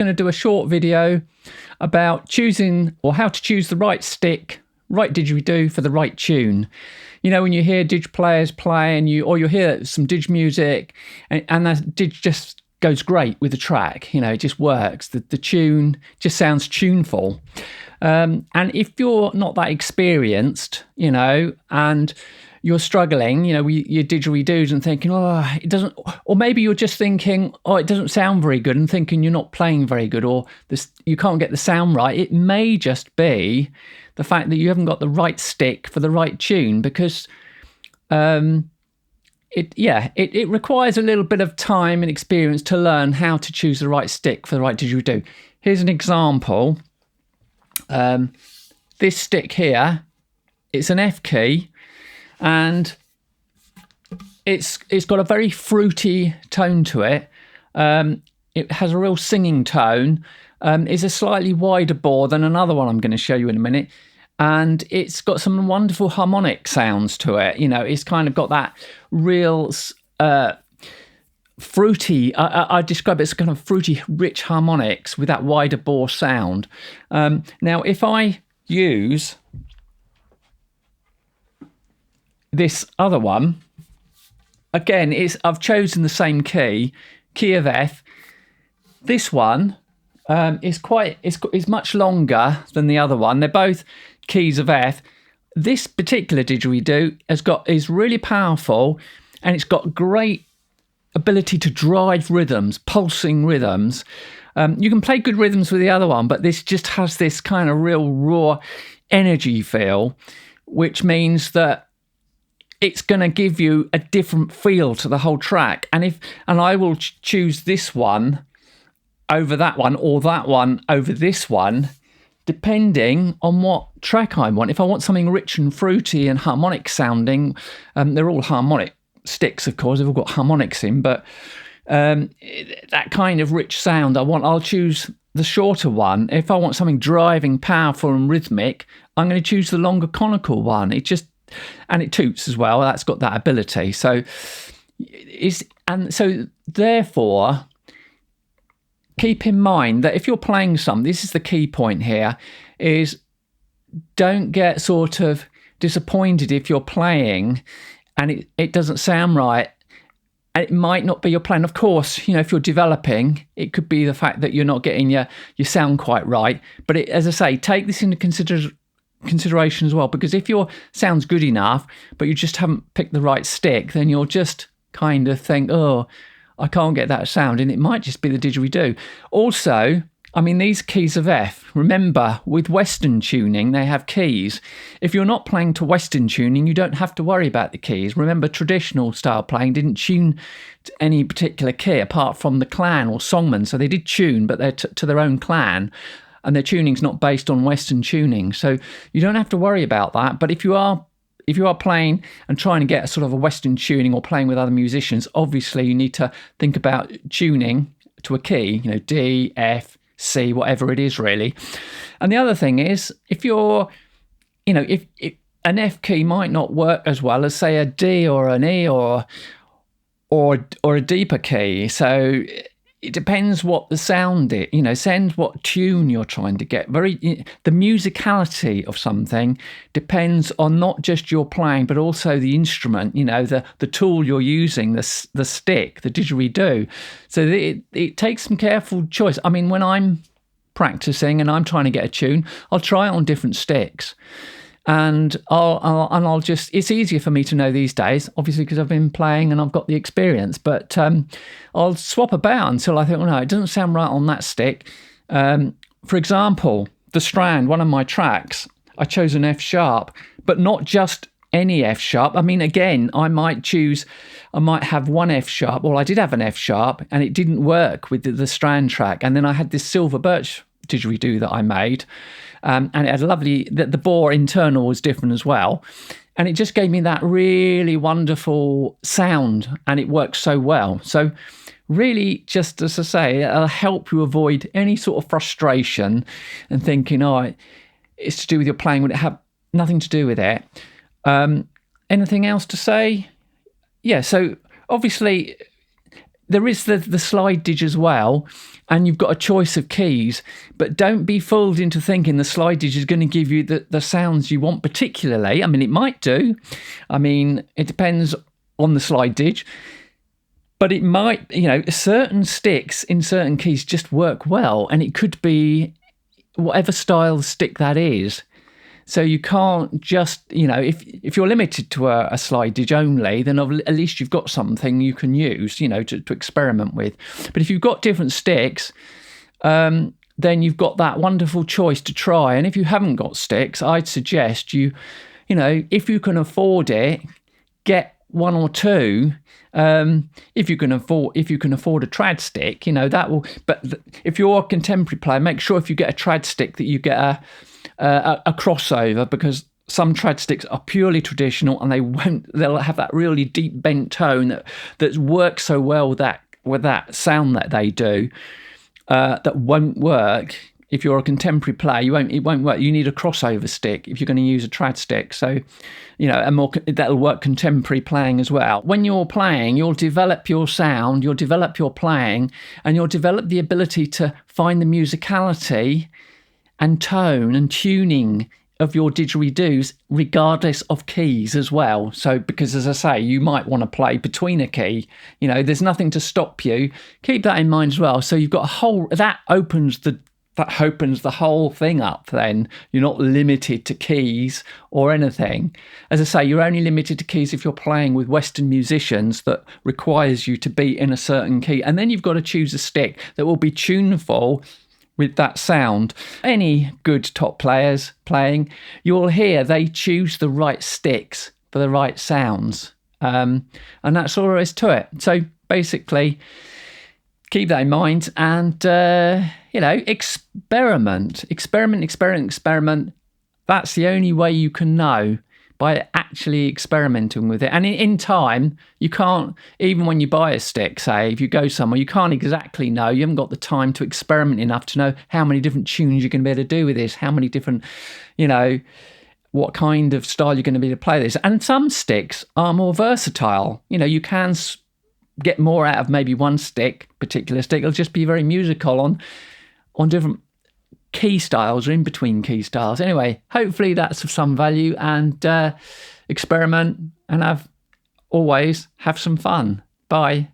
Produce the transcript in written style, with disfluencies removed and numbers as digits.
going to do a short video about choosing, or how to choose the right stick, right didgeridoo for the right tune. You know, when you hear didge players play or you hear some didge music and that didge just goes great with the track, you know, it just works. The tune just sounds tuneful. And if you're not that experienced, you know, and you're struggling, you know, with your didgeridoos and thinking, oh, it doesn't, or maybe you're just thinking, oh, it doesn't sound very good, and thinking you're not playing very good, or you can't get the sound right. It may just be the fact that you haven't got the right stick for the right tune, because it requires a little bit of time and experience to learn how to choose the right stick for the right didgeridoo. Here's an example. This stick here, it's an F key, and it's got a very fruity tone to it. It has a real singing tone. It's a slightly wider bore than another one I'm going to show you in a minute. And it's got some wonderful harmonic sounds to it. You know, it's kind of got that real fruity, I describe it as kind of fruity, rich harmonics with that wider bore sound. Now, if I use this other one, again, I've chosen the same key of F. This one is much longer than the other one. They're both keys of F. This particular didgeridoo is really powerful, and it's got great ability to drive rhythms, pulsing rhythms. You can play good rhythms with the other one, but this just has this kind of real raw energy feel, which means that it's going to give you a different feel to the whole track. And I will choose this one over that one, or that one over this one, depending on what track I want. If I want something rich and fruity and harmonic sounding, they're all harmonic sticks, of course, they've all got harmonics in, but that kind of rich sound I'll choose the shorter one. If I want something driving, powerful and rhythmic, I'm going to choose the longer conical one. And it toots as well. That's got that ability. So therefore, keep in mind that if you're playing this is the key point here, is don't get sort of disappointed if you're playing and it doesn't sound right. And it might not be your plan. Of course, you know, if you're developing, it could be the fact that you're not getting your sound quite right. But as I say, take this into consideration as well, because if your sound's good enough but you just haven't picked the right stick, then you'll just kind of think, oh, I can't get that sound, and it might just be the didgeridoo. Also, I mean, these keys of F, remember, with Western tuning, they have keys. If you're not playing to Western tuning, you don't have to worry about the keys. Remember, traditional style playing didn't tune to any particular key apart from the clan or songman. So they did tune, but they're to their own clan, and their tuning's not based on Western tuning. So you don't have to worry about that. But if you are playing and trying to get a sort of a Western tuning, or playing with other musicians, obviously you need to think about tuning to a key, you know, D, F, C, whatever it is really. And the other thing is, if an F key might not work as well as, say, a D or an E or a deeper key. So it depends what the sound is, you know, what tune you're trying to get. The musicality of something depends on not just your playing, but also the instrument, you know, the tool you're using, the stick, the didgeridoo. So it takes some careful choice. I mean, when I'm practicing and I'm trying to get a tune, I'll try it on different sticks. And I'll just, it's easier for me to know these days, obviously, because I've been playing and I've got the experience, but I'll swap about until I think, well, no, it doesn't sound right on that stick. For example, The Strand, one of my tracks, I chose an F sharp, but not just any F sharp. I mean, again, I might have one F sharp, or I did have an F sharp, and it didn't work with the Strand track. And then I had this silver birch didgeridoo that I made. And it had the bore internal was different as well. And it just gave me that really wonderful sound, and it worked so well. So really, just as I say, it'll help you avoid any sort of frustration and thinking, oh, it's to do with your playing, would it have nothing to do with it? Anything else to say? Yeah, so obviously there is the slide didge as well. and you've got a choice of keys, but don't be fooled into thinking the slide didge is going to give you the sounds you want particularly. I mean, it might do. I mean, it depends on the slide didge, but it might, certain sticks in certain keys just work well, and it could be whatever style stick that is. So you can't just, if you're limited to a slide didge only, then at least you've got something you can use, to experiment with. But if you've got different sticks, then you've got that wonderful choice to try. And if you haven't got sticks, I'd suggest if you can afford it, get one or two. If you can afford a trad stick, that will. But if you're a contemporary player, make sure if you get a trad stick that you get a crossover, because some trad sticks are purely traditional and they'll have that really deep bent tone that works so well with that sound that they do, that won't work if you're a contemporary player. It won't work. You need a crossover stick if you're going to use a trad stick. So that'll work contemporary playing as well. When you're playing, you'll develop your sound, you'll develop your playing, and you'll develop the ability to find the musicality and tone and tuning of your didgeridoos regardless of keys as well. So, because as I say, you might want to play between a key, there's nothing to stop you. Keep that in mind as well. So you've got that opens the whole thing up. Then you're not limited to keys or anything. As I say, you're only limited to keys if you're playing with Western musicians that requires you to be in a certain key. And then you've got to choose a stick that will be tuneful with that sound. Any good top players playing, you'll hear they choose the right sticks for the right sounds. And that's all there is to it. So basically, keep that in mind and, experiment. That's the only way you can know, by actually experimenting with it. And in time, you can't, even when you buy a stick, say, if you go somewhere, you can't exactly know, you haven't got the time to experiment enough to know how many different tunes you're going to be able to do with this, how many different, what kind of style you're going to be able to play this. And some sticks are more versatile. You can get more out of maybe one particular stick. It'll just be very musical on different key styles or in between key styles. Anyway, hopefully that's of some value, and experiment and have some fun. Bye.